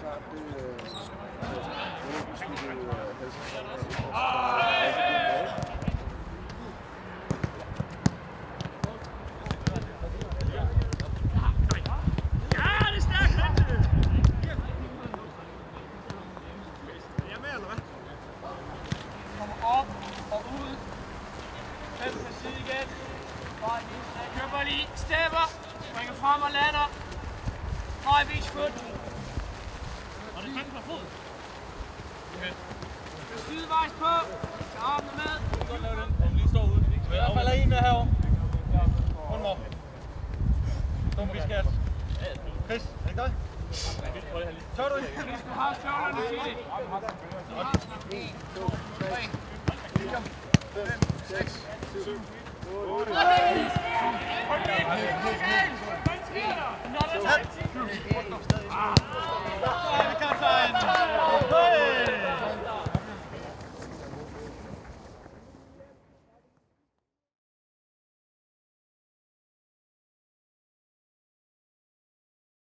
klart, det Køber lige stepper, springer frem og lander. Høj vis fod. Og det kan på fod. Okay. Skydevejs på. Skal armene med. Godt lave den. Om lige står ude. Der falder en med herovre. Rundt mig. Dumbi skat. Chris, er det dig? Tør du ikke? Vi skal have stjålerne til det. 1, 2, 3, 4, 5, 6, 7, 8. Not a